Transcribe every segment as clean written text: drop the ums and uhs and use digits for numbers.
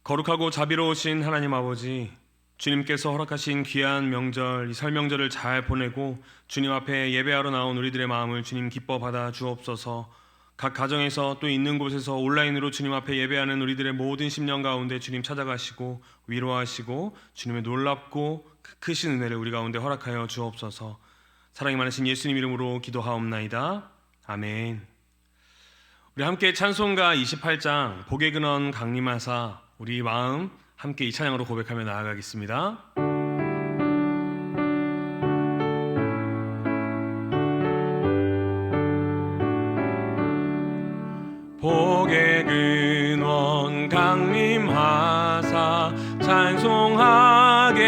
거룩하고 자비로우신 하나님 아버지, 주님께서 허락하신 귀한 명절, 이 설 명절을 잘 보내고 주님 앞에 예배하러 나온 우리들의 마음을 주님 기뻐 받아 주옵소서. 각 가정에서 또 있는 곳에서 온라인으로 주님 앞에 예배하는 우리들의 모든 심령 가운데 주님 찾아가시고 위로하시고 주님의 놀랍고 크신 은혜를 우리 가운데 허락하여 주옵소서. 사랑이 많으신 예수님 이름으로 기도하옵나이다. 아멘. 우리 함께 찬송가 28장 복의 근원 강림하사, 우리 마음 함께 이 찬양으로 고백하며 나아가겠습니다. 복의 근원 강림하사 찬송하게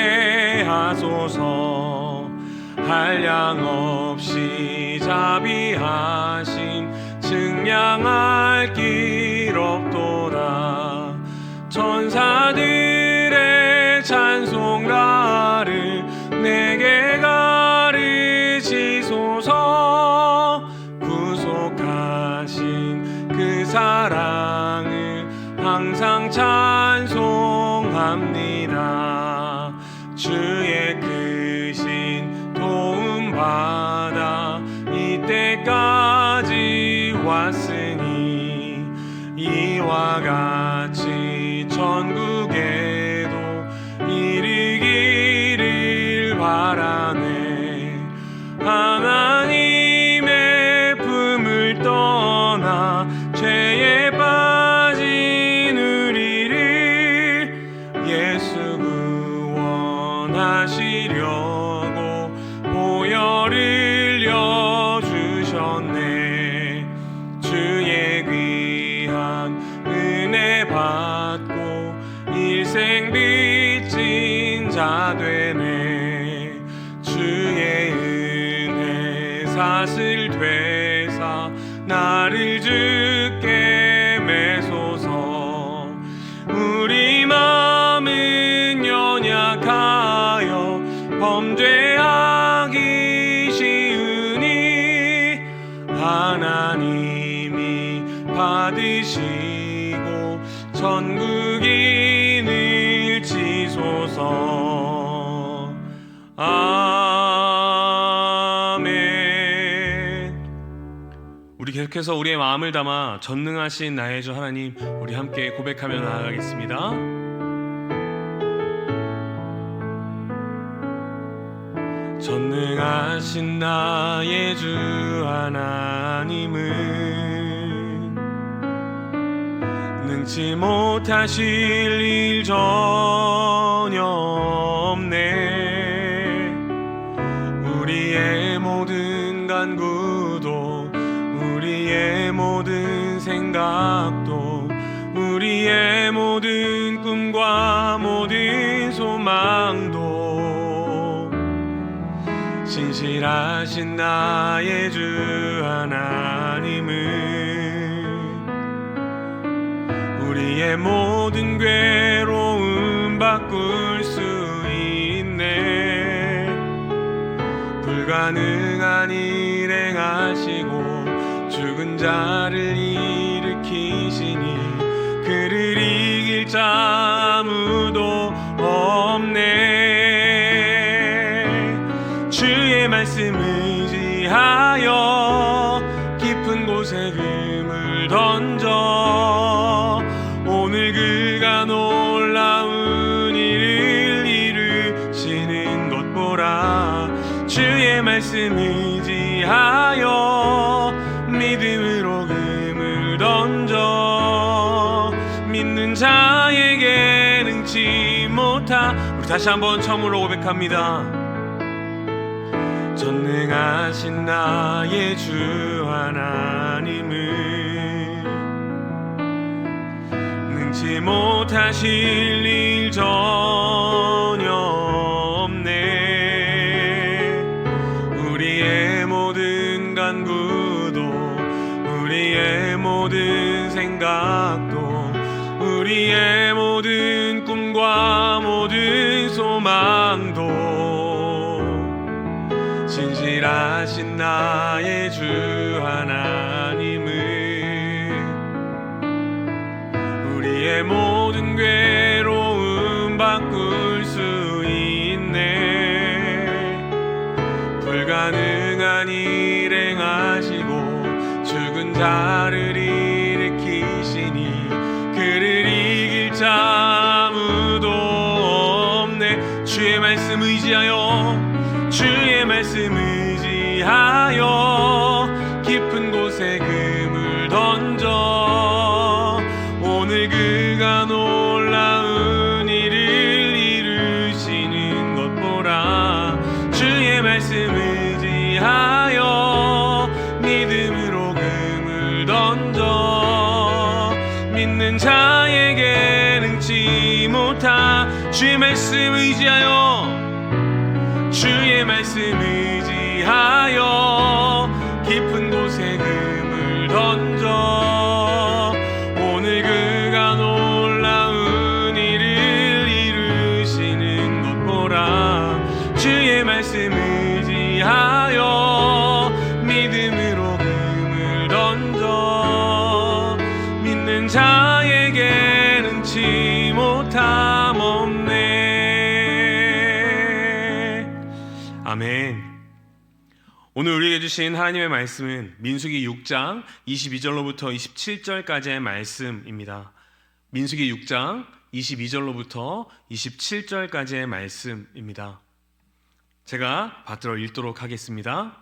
하소서. 한량 없이 자비하심 증량할 길 없도다. 천사들의 찬송가를 내게 가르치소서. 구속하신 그 사랑을 항상 찬송합니다. 주의 크신 도움 받아 이때까지 왔으니 이와 같이 천국에도 이르기를 바라네. 하나님의 품을 떠나 죄에 빠진 우리를 예수 구원하시려고 보혈을 흘려주셨네. 주의 귀한 은혜 받고 일생 빚진 자 되네. 주의 은혜 사슬 되사 나를 주께 매소서. 우리 마음은 연약하여 범죄하기 쉬우니 하나님이 받으시고 천국인을 치소서. 아멘. 우리 계속해서 우리의 마음을 담아 전능하신 나의 주 하나님, 우리 함께 고백하며 나아가겠습니다. 전능하신 나의 주 하나님은 능치 못하실 일 전혀 없네. 우리의 모든 간구도 우리의 모든 생각도 우리의 모든 꿈과 모든 소망도 신실하신 나의 주 하나님은 우리의 모든 괴로움 바꿀 수 있네. 불가능한 일 행하시고 죽은 자를 일으키시니 그를 이길 자 아무도 없네. 주의 말씀 의지하여 깊은 곳에 금을 던져 오늘 그가 놀라운 일을 이루시는 것 보라. 주의 말씀 의지하여 믿음으로 금을 던져 믿는 자에게 능치 못하. 우리 다시 한번 처음으로 고백합니다. 전능하신 나의 주 하나님은 능치 못하실 일 전혀 없네. 우리의 모든 간구도 우리의 모든 생각도 우리의 모든 꿈과 모든 소망도 신실하신 나의 주 하나님은 우리의 모든 괴 자를 일으키시니 그를 이길 자 아무도 없네. 주의 말씀 의지하여 주의 말씀 의지하여 깊은 곳에 금을 던져 오늘 그가 놀라운 일을 이루시는 것 보라. 주의 말씀 의지하여 믿음으로 금을 던져 믿는 자에게 능치 못한 주의 말씀 의지하여 주의 말씀 의지하여 깊은 곳에 금을 던져 오늘 그가 놀라운 일을 이루시는 것 보라. 주의 말씀 의지하여 믿음으로 금을 던져 믿는 자에게 능치 못함 없네. 아멘. 오늘 우리에게 주신 하나님의 말씀은 민수기 6장 22절로부터 27절까지의 말씀입니다. 민수기 6장 22절로부터 27절까지의 말씀입니다. 제가 받들어 읽도록 하겠습니다.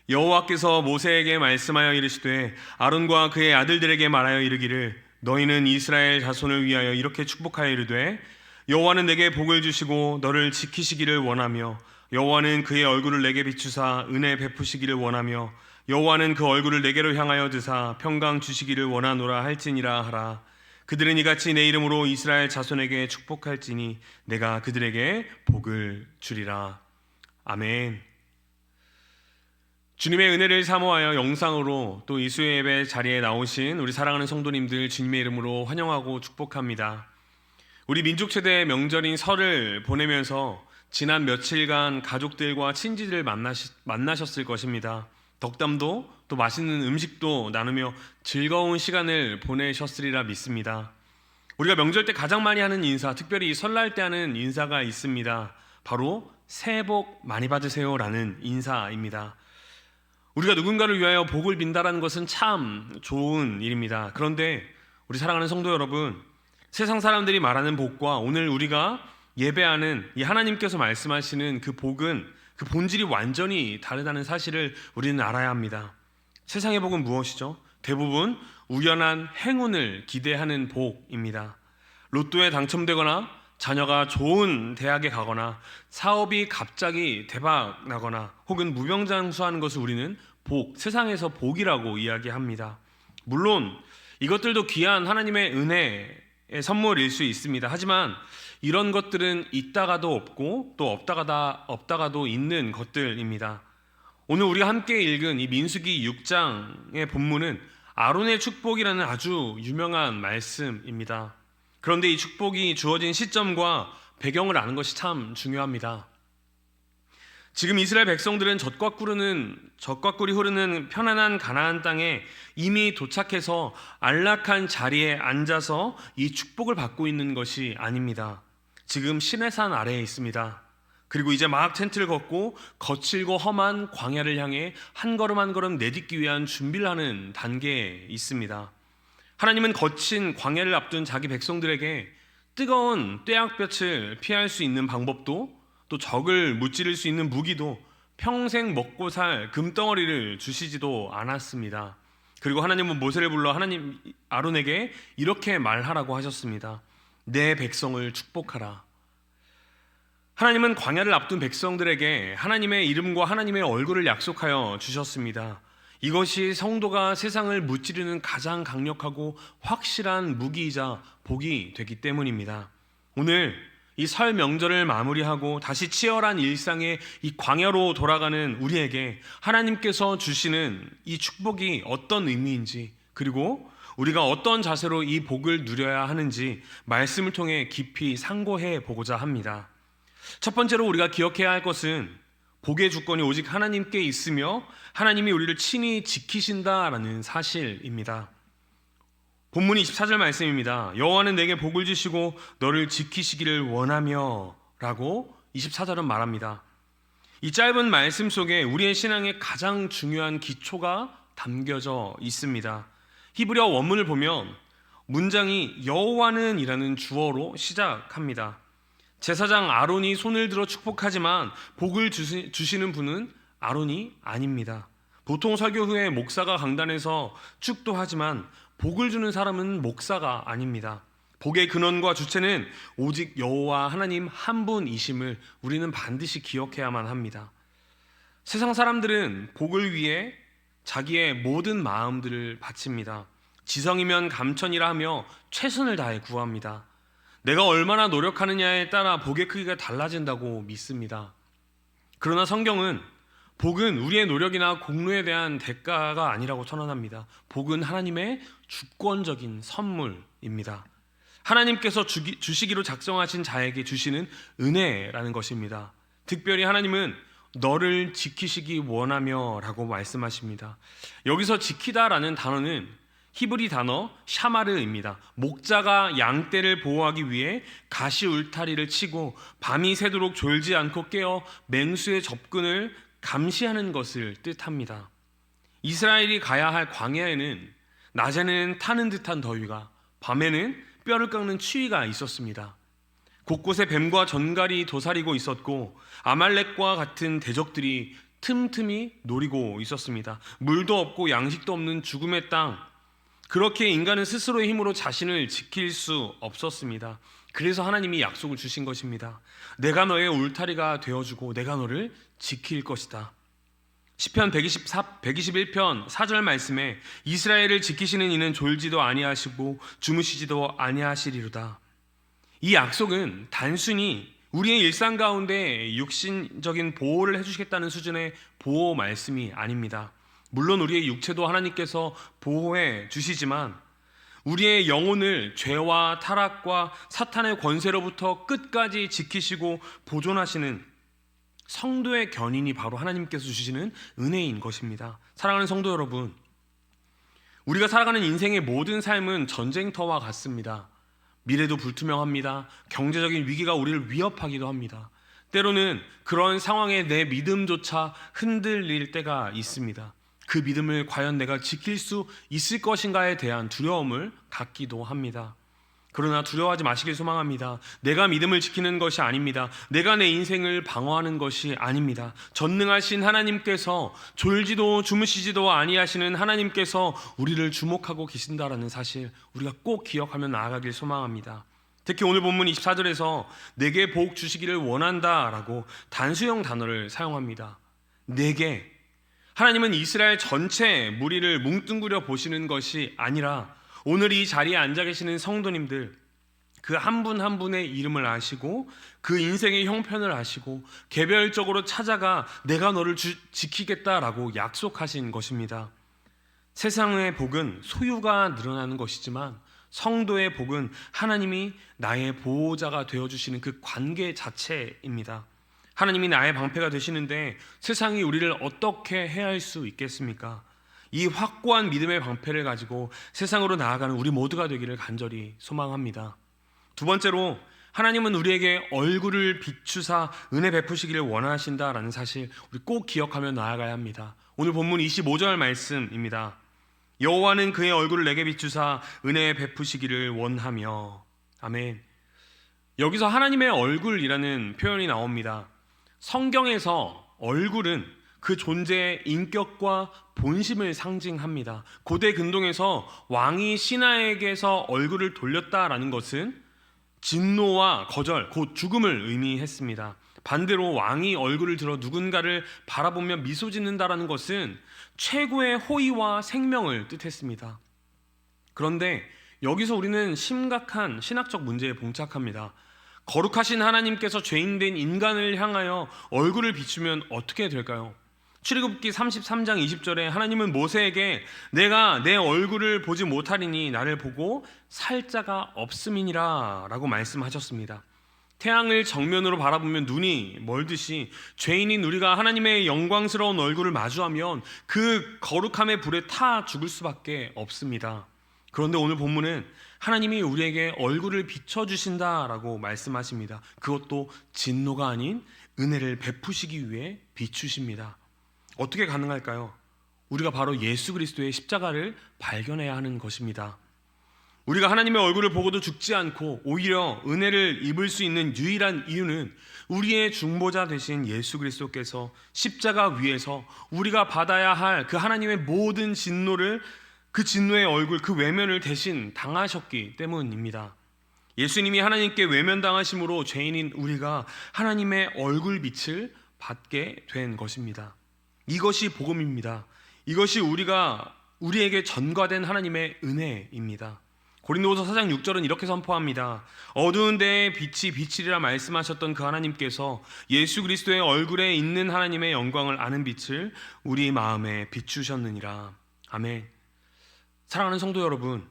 여호와께서 모세에게 말씀하여 이르시되 아론과 그의 아들들에게 말하여 이르기를 너희는 이스라엘 자손을 위하여 이렇게 축복하여 이르되 여호와는 내게 복을 주시고 너를 지키시기를 원하며 여호와는 그의 얼굴을 내게 비추사 은혜 베푸시기를 원하며 여호와는 그 얼굴을 내게로 향하여 드사 평강 주시기를 원하노라 할지니라 하라. 그들은 이같이 내 이름으로 이스라엘 자손에게 축복할지니 내가 그들에게 복을 주리라. 아멘. 주님의 은혜를 사모하여 영상으로 또 이 수요 예배 자리에 나오신 우리 사랑하는 성도님들 주님의 이름으로 환영하고 축복합니다. 우리 민족 최대의 명절인 설을 보내면서 지난 며칠간 가족들과 친지들 만나셨을 것입니다. 덕담도 또 맛있는 음식도 나누며 즐거운 시간을 보내셨으리라 믿습니다. 우리가 명절 때 가장 많이 하는 인사, 특별히 설날 때 하는 인사가 있습니다. 바로 새해 복 많이 받으세요라는 인사입니다. 우리가 누군가를 위하여 복을 빈다라는 것은 참 좋은 일입니다. 그런데 우리 사랑하는 성도 여러분, 세상 사람들이 말하는 복과 오늘 우리가 예배하는 이 하나님께서 말씀하시는 그 복은 그 본질이 완전히 다르다는 사실을 우리는 알아야 합니다. 세상의 복은 무엇이죠? 대부분 우연한 행운을 기대하는 복입니다. 로또에 당첨되거나 자녀가 좋은 대학에 가거나 사업이 갑자기 대박 나거나 혹은 무병장수하는 것을 우리는 복, 세상에서 복이라고 이야기합니다. 물론 이것들도 귀한 하나님의 은혜의 선물일 수 있습니다. 하지만 이런 것들은 있다가도 없고 또 없다가도 있는 것들입니다. 오늘 우리가 함께 읽은 이 민수기 6장의 본문은 아론의 축복이라는 아주 유명한 말씀입니다. 그런데 이 축복이 주어진 시점과 배경을 아는 것이 참 중요합니다. 지금 이스라엘 백성들은 젖과 꿀이 흐르는 편안한 가나안 땅에 이미 도착해서 안락한 자리에 앉아서 이 축복을 받고 있는 것이 아닙니다. 지금 시내산 아래에 있습니다. 그리고 이제 막 텐트를 걷고 거칠고 험한 광야를 향해 한 걸음 한 걸음 내딛기 위한 준비를 하는 단계에 있습니다. 하나님은 거친 광야를 앞둔 자기 백성들에게 뜨거운 뙤약볕을 피할 수 있는 방법도 또 적을 무찌를 수 있는 무기도 평생 먹고 살 금덩어리를 주시지도 않았습니다. 그리고 하나님은 모세를 불러 아론에게 이렇게 말하라고 하셨습니다. 내 백성을 축복하라. 하나님은 광야를 앞둔 백성들에게 하나님의 이름과 하나님의 얼굴을 약속하여 주셨습니다. 이것이 성도가 세상을 무찌르는 가장 강력하고 확실한 무기이자 복이 되기 때문입니다. 오늘 이 설 명절을 마무리하고 다시 치열한 일상의 이 광야로 돌아가는 우리에게 하나님께서 주시는 이 축복이 어떤 의미인지, 그리고 우리가 어떤 자세로 이 복을 누려야 하는지 말씀을 통해 깊이 상고해 보고자 합니다. 첫 번째로 우리가 기억해야 할 것은 복의 주권이 오직 하나님께 있으며 하나님이 우리를 친히 지키신다라는 사실입니다. 본문 24절 말씀입니다. 여호와는 내게 복을 주시고 너를 지키시기를 원하며 라고 24절은 말합니다. 이 짧은 말씀 속에 우리의 신앙의 가장 중요한 기초가 담겨져 있습니다. 히브리어 원문을 보면 문장이 여호와는 이라는 주어로 시작합니다. 제사장 아론이 손을 들어 축복하지만 복을 주시는 분은 아론이 아닙니다. 보통 설교 후에 목사가 강단에서 축도하지만 복을 주는 사람은 목사가 아닙니다. 복의 근원과 주체는 오직 여호와 하나님 한 분이심을 우리는 반드시 기억해야만 합니다. 세상 사람들은 복을 위해 자기의 모든 마음들을 바칩니다. 지성이면 감천이라 하며 최선을 다해 구합니다. 내가 얼마나 노력하느냐에 따라 복의 크기가 달라진다고 믿습니다. 그러나 성경은 복은 우리의 노력이나 공로에 대한 대가가 아니라고 선언합니다. 복은 하나님의 주권적인 선물입니다. 하나님께서 주시기로 작정하신 자에게 주시는 은혜라는 것입니다. 특별히 하나님은 너를 지키시기 원하며 라고 말씀하십니다. 여기서 지키다라는 단어는 히브리 단어 샤마르입니다. 목자가 양떼를 보호하기 위해 가시 울타리를 치고 밤이 새도록 졸지 않고 깨어 맹수의 접근을 감시하는 것을 뜻합니다. 이스라엘이 가야 할 광야에는 낮에는 타는 듯한 더위가, 밤에는 뼈를 깎는 추위가 있었습니다. 곳곳에 뱀과 전갈이 도사리고 있었고 아말렉과 같은 대적들이 틈틈이 노리고 있었습니다. 물도 없고 양식도 없는 죽음의 땅, 그렇게 인간은 스스로의 힘으로 자신을 지킬 수 없었습니다. 그래서 하나님이 약속을 주신 것입니다. 내가 너의 울타리가 되어주고 내가 너를 지킬 것이다. 시편 121편 4절 말씀에 이스라엘을 지키시는 이는 졸지도 아니하시고 주무시지도 아니하시리로다. 이 약속은 단순히 우리의 일상 가운데 육신적인 보호를 해주시겠다는 수준의 보호 말씀이 아닙니다. 물론 우리의 육체도 하나님께서 보호해 주시지만 우리의 영혼을 죄와 타락과 사탄의 권세로부터 끝까지 지키시고 보존하시는 성도의 견인이 바로 하나님께서 주시는 은혜인 것입니다. 사랑하는 성도 여러분, 우리가 살아가는 인생의 모든 삶은 전쟁터와 같습니다. 미래도 불투명합니다. 경제적인 위기가 우리를 위협하기도 합니다. 때로는 그런 상황에 내 믿음조차 흔들릴 때가 있습니다. 그 믿음을 과연 내가 지킬 수 있을 것인가에 대한 두려움을 갖기도 합니다. 그러나 두려워하지 마시길 소망합니다. 내가 믿음을 지키는 것이 아닙니다. 내가 내 인생을 방어하는 것이 아닙니다. 전능하신 하나님께서 졸지도 주무시지도 아니하시는 하나님께서 우리를 주목하고 계신다라는 사실 우리가 꼭 기억하며 나아가길 소망합니다. 특히 오늘 본문 24절에서 내게 복 주시기를 원한다라고 단수형 단어를 사용합니다. 내게. 하나님은 이스라엘 전체 무리를 뭉뚱그려 보시는 것이 아니라 오늘 이 자리에 앉아 계시는 성도님들 그 한 분 한 분의 이름을 아시고 그 인생의 형편을 아시고 개별적으로 찾아가 내가 너를 지키겠다라고 약속하신 것입니다. 세상의 복은 소유가 늘어나는 것이지만 성도의 복은 하나님이 나의 보호자가 되어주시는 그 관계 자체입니다. 하나님이 나의 방패가 되시는데 세상이 우리를 어떻게 해할 수 있겠습니까? 이 확고한 믿음의 방패를 가지고 세상으로 나아가는 우리 모두가 되기를 간절히 소망합니다. 두 번째로 하나님은 우리에게 얼굴을 비추사 은혜 베푸시기를 원하신다라는 사실 우리 꼭 기억하며 나아가야 합니다. 오늘 본문 25절 말씀입니다. 여호와는 그의 얼굴을 내게 비추사 은혜 베푸시기를 원하며. 아멘. 여기서 하나님의 얼굴이라는 표현이 나옵니다. 성경에서 얼굴은 그 존재의 인격과 본심을 상징합니다. 고대 근동에서 왕이 신하에게서 얼굴을 돌렸다라는 것은 진노와 거절, 곧 죽음을 의미했습니다. 반대로 왕이 얼굴을 들어 누군가를 바라보며 미소 짓는다라는 것은 최고의 호의와 생명을 뜻했습니다. 그런데 여기서 우리는 심각한 신학적 문제에 봉착합니다. 거룩하신 하나님께서 죄인된 인간을 향하여 얼굴을 비추면 어떻게 될까요? 출애굽기 33장 20절에 하나님은 모세에게 내가 내 얼굴을 보지 못하리니 나를 보고 살 자가 없음이니라 라고 말씀하셨습니다. 태양을 정면으로 바라보면 눈이 멀듯이 죄인인 우리가 하나님의 영광스러운 얼굴을 마주하면 그 거룩함의 불에 타 죽을 수밖에 없습니다. 그런데 오늘 본문은 하나님이 우리에게 얼굴을 비춰주신다라고 말씀하십니다. 그것도 진노가 아닌 은혜를 베푸시기 위해 비추십니다. 어떻게 가능할까요? 우리가 바로 예수 그리스도의 십자가를 발견해야 하는 것입니다. 우리가 하나님의 얼굴을 보고도 죽지 않고 오히려 은혜를 입을 수 있는 유일한 이유는 우리의 중보자 되신 예수 그리스도께서 십자가 위에서 우리가 받아야 할 그 하나님의 모든 진노를, 그 진노의 얼굴, 그 외면을 대신 당하셨기 때문입니다. 예수님이 하나님께 외면당하심으로 죄인인 우리가 하나님의 얼굴빛을 받게 된 것입니다. 이것이 복음입니다. 이것이 우리에게 전가된 하나님의 은혜입니다. 고린도후서 4장 6절은 이렇게 선포합니다. 어두운 데에 빛이 비치리라 말씀하셨던 그 하나님께서 예수 그리스도의 얼굴에 있는 하나님의 영광을 아는 빛을 우리 마음에 비추셨느니라. 아멘. 사랑하는 성도 여러분,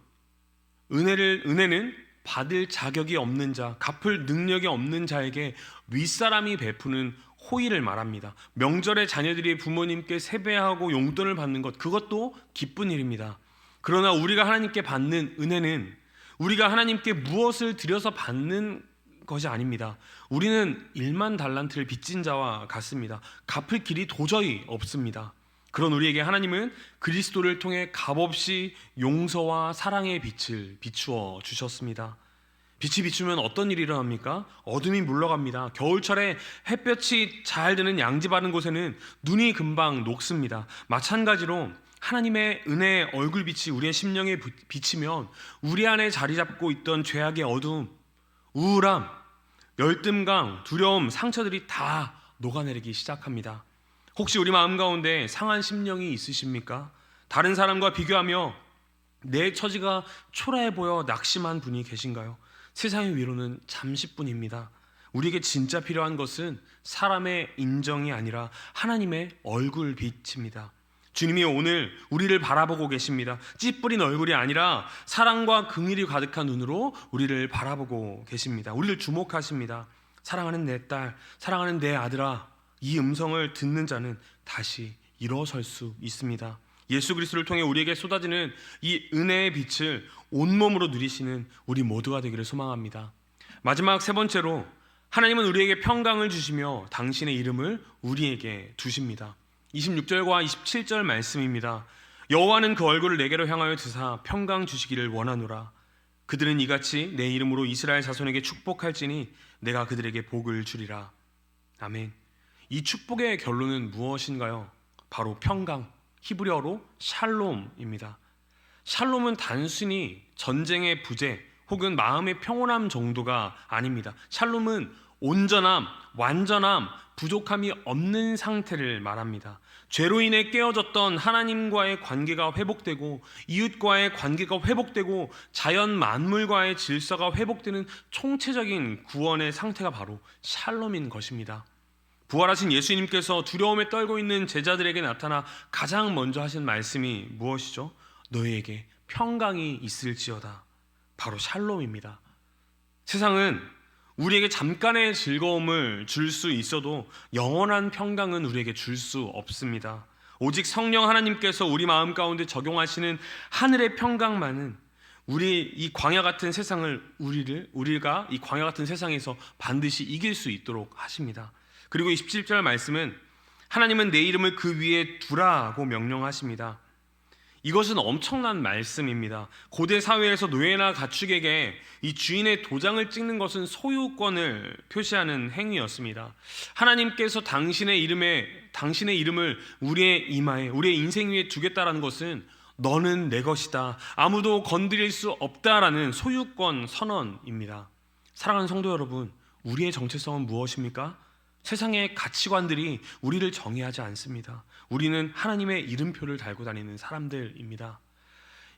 은혜는 받을 자격이 없는 자, 갚을 능력이 없는 자에게 윗사람이 베푸는 호의를 말합니다. 명절에 자녀들이 부모님께 세배하고 용돈을 받는 것, 그것도 기쁜 일입니다. 그러나 우리가 하나님께 받는 은혜는 우리가 하나님께 무엇을 드려서 받는 것이 아닙니다. 우리는 1만 달란트를 빚진 자와 같습니다. 갚을 길이 도저히 없습니다. 그런 우리에게 하나님은 그리스도를 통해 값없이 용서와 사랑의 빛을 비추어 주셨습니다. 빛이 비추면 어떤 일이 일어납니까? 어둠이 물러갑니다. 겨울철에 햇볕이 잘 드는 양지 바른 곳에는 눈이 금방 녹습니다. 마찬가지로 하나님의 은혜의 얼굴빛이 우리의 심령에 비치면 우리 안에 자리 잡고 있던 죄악의 어두움, 우울함, 열등감, 두려움, 상처들이 다 녹아내리기 시작합니다. 혹시 우리 마음 가운데 상한 심령이 있으십니까? 다른 사람과 비교하며 내 처지가 초라해 보여 낙심한 분이 계신가요? 세상의 위로는 잠시뿐입니다. 우리에게 진짜 필요한 것은 사람의 인정이 아니라 하나님의 얼굴빛입니다. 주님이 오늘 우리를 바라보고 계십니다. 찌뿌린 얼굴이 아니라 사랑과 긍휼이 가득한 눈으로 우리를 바라보고 계십니다. 우리를 주목하십니다. 사랑하는 내 딸, 사랑하는 내 아들아, 이 음성을 듣는 자는 다시 일어설 수 있습니다. 예수 그리스도를 통해 우리에게 쏟아지는 이 은혜의 빛을 온몸으로 누리시는 우리 모두가 되기를 소망합니다. 마지막 세 번째로, 하나님은 우리에게 평강을 주시며 당신의 이름을 우리에게 두십니다. 26절과 27절 말씀입니다. 여호와는 그 얼굴을 내게로 향하여 드사 평강 주시기를 원하노라. 그들은 이같이 내 이름으로 이스라엘 자손에게 축복할지니 내가 그들에게 복을 주리라. 아멘. 이 축복의 결론은 무엇인가요? 바로 평강, 히브리어로 샬롬입니다. 샬롬은 단순히 전쟁의 부재 혹은 마음의 평온함 정도가 아닙니다. 샬롬은 온전함, 완전함, 부족함이 없는 상태를 말합니다. 죄로 인해 깨어졌던 하나님과의 관계가 회복되고 이웃과의 관계가 회복되고 자연 만물과의 질서가 회복되는 총체적인 구원의 상태가 바로 샬롬인 것입니다. 부활하신 예수님께서 두려움에 떨고 있는 제자들에게 나타나 가장 먼저 하신 말씀이 무엇이죠? 너희에게 평강이 있을지어다. 바로 샬롬입니다. 세상은 우리에게 잠깐의 즐거움을 줄 수 있어도 영원한 평강은 우리에게 줄 수 없습니다. 오직 성령 하나님께서 우리 마음 가운데 적용하시는 하늘의 평강만은 우리 이 광야 같은 세상을 우리가 이 광야 같은 세상에서 반드시 이길 수 있도록 하십니다. 그리고 27절 말씀은 하나님은 내 이름을 그 위에 두라고 명령하십니다. 이것은 엄청난 말씀입니다. 고대 사회에서 노예나 가축에게 이 주인의 도장을 찍는 것은 소유권을 표시하는 행위였습니다. 하나님께서 당신의 이름을 우리의 이마에, 우리의 인생 위에 두겠다라는 것은 너는 내 것이다, 아무도 건드릴 수 없다라는 소유권 선언입니다. 사랑하는 성도 여러분, 우리의 정체성은 무엇입니까? 세상의 가치관들이 우리를 정의하지 않습니다. 우리는 하나님의 이름표를 달고 다니는 사람들입니다.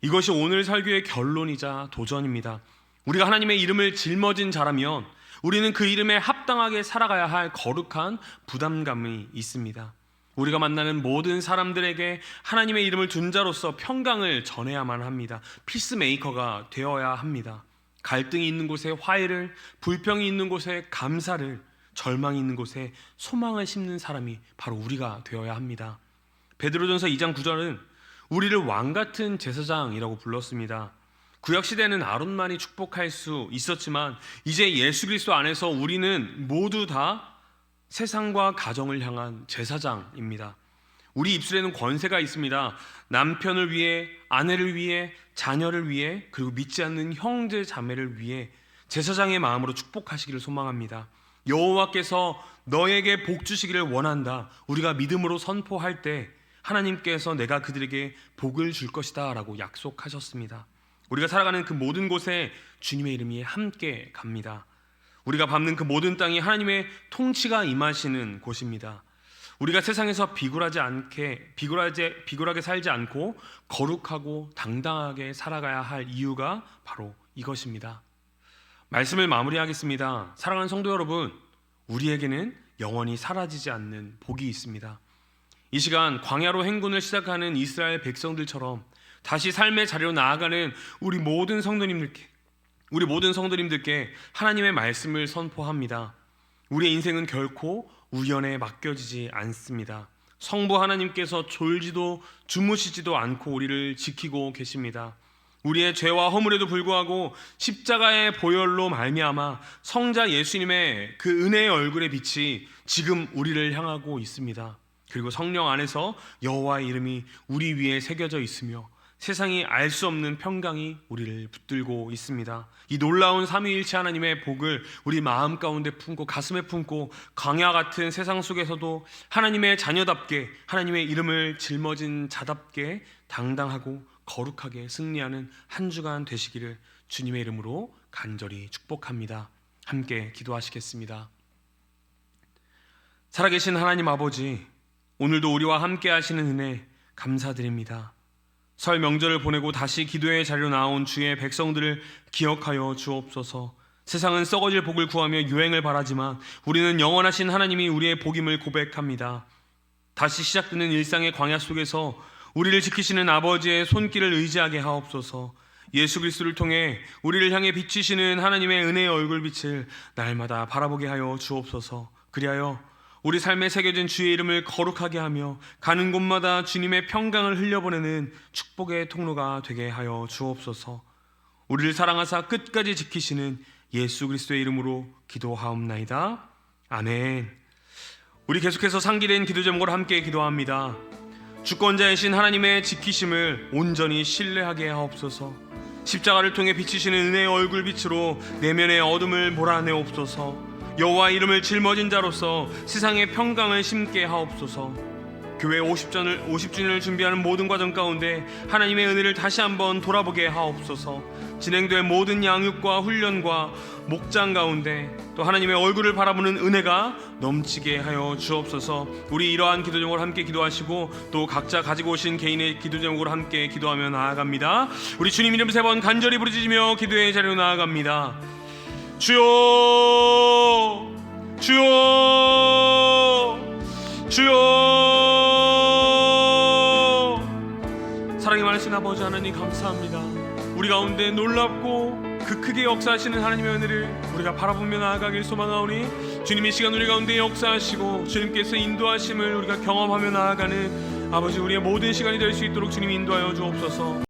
이것이 오늘 설교의 결론이자 도전입니다. 우리가 하나님의 이름을 짊어진 자라면 우리는 그 이름에 합당하게 살아가야 할 거룩한 부담감이 있습니다. 우리가 만나는 모든 사람들에게 하나님의 이름을 둔 자로서 평강을 전해야만 합니다. 피스메이커가 되어야 합니다. 갈등이 있는 곳에 화해를, 불평이 있는 곳에 감사를, 절망이 있는 곳에 소망을 심는 사람이 바로 우리가 되어야 합니다. 베드로전서 2장 9절은 우리를 왕같은 제사장이라고 불렀습니다. 구약시대에는 아론만이 축복할 수 있었지만 이제 예수 그리스도 안에서 우리는 모두 다 세상과 가정을 향한 제사장입니다. 우리 입술에는 권세가 있습니다. 남편을 위해, 아내를 위해, 자녀를 위해, 그리고 믿지 않는 형제 자매를 위해 제사장의 마음으로 축복하시기를 소망합니다. 여호와께서 너에게 복 주시기를 원한다. 우리가 믿음으로 선포할 때 하나님께서 내가 그들에게 복을 줄 것이다 라고 약속하셨습니다. 우리가 살아가는 그 모든 곳에 주님의 이름이 함께 갑니다. 우리가 밟는 그 모든 땅이 하나님의 통치가 임하시는 곳입니다. 우리가 세상에서 비굴하게 살지 않고 거룩하고 당당하게 살아가야 할 이유가 바로 이것입니다. 말씀을 마무리하겠습니다. 사랑하는 성도 여러분, 우리에게는 영원히 사라지지 않는 복이 있습니다. 이 시간 광야로 행군을 시작하는 이스라엘 백성들처럼 다시 삶의 자리로 나아가는 우리 모든 성도님들께 하나님의 말씀을 선포합니다. 우리의 인생은 결코 우연에 맡겨지지 않습니다. 성부 하나님께서 졸지도 주무시지도 않고 우리를 지키고 계십니다. 우리의 죄와 허물에도 불구하고 십자가의 보혈로 말미암아 성자 예수님의 그 은혜의 얼굴의 빛이 지금 우리를 향하고 있습니다. 그리고 성령 안에서 여호와의 이름이 우리 위에 새겨져 있으며 세상이 알 수 없는 평강이 우리를 붙들고 있습니다. 이 놀라운 삼위일체 하나님의 복을 우리 마음 가운데 품고 가슴에 품고 광야 같은 세상 속에서도 하나님의 자녀답게, 하나님의 이름을 짊어진 자답게 당당하고 거룩하게 승리하는 한 주간 되시기를 주님의 이름으로 간절히 축복합니다. 함께 기도하시겠습니다. 살아계신 하나님 아버지, 오늘도 우리와 함께 하시는 은혜 감사드립니다. 설 명절을 보내고 다시 기도의 자리로 나온 주의 백성들을 기억하여 주옵소서. 세상은 썩어질 복을 구하며 유행을 바라지만 우리는 영원하신 하나님이 우리의 복임을 고백합니다. 다시 시작되는 일상의 광야 속에서 우리를 지키시는 아버지의 손길을 의지하게 하옵소서. 예수 그리스도를 통해 우리를 향해 비치시는 하나님의 은혜의 얼굴빛을 날마다 바라보게 하여 주옵소서. 그리하여 우리 삶에 새겨진 주의 이름을 거룩하게 하며 가는 곳마다 주님의 평강을 흘려보내는 축복의 통로가 되게 하여 주옵소서. 우리를 사랑하사 끝까지 지키시는 예수 그리스도의 이름으로 기도하옵나이다. 아멘. 우리 계속해서 상기된 기도 제목으로 함께 기도합니다. 주권자이신 하나님의 지키심을 온전히 신뢰하게 하옵소서. 십자가를 통해 비치시는 은혜의 얼굴빛으로 내면의 어둠을 몰아내옵소서. 여호와 이름을 짊어진 자로서 세상의 평강을 심게 하옵소서. 교회 50주년을 준비하는 모든 과정 가운데 하나님의 은혜를 다시 한번 돌아보게 하옵소서. 진행된 모든 양육과 훈련과 목장 가운데 또 하나님의 얼굴을 바라보는 은혜가 넘치게 하여 주옵소서. 우리 이러한 기도 제목으로 함께 기도하시고 또 각자 가지고 오신 개인의 기도 제목으로 함께 기도하며 나아갑니다. 우리 주님 이름 3번 간절히 부르짖으며 기도의 자리로 나아갑니다. 주여, 주여, 주여. 사랑이 많으신 아버지 하나님 감사합니다. 우리 가운데 놀랍고 그 크게 역사하시는 하나님의 은혜를 우리가 바라보며 나아가길 소망하오니 주님 이 시간 우리 가운데 역사하시고 주님께서 인도하심을 우리가 경험하며 나아가는 아버지 우리의 모든 시간이 될 수 있도록 주님 인도하여 주옵소서.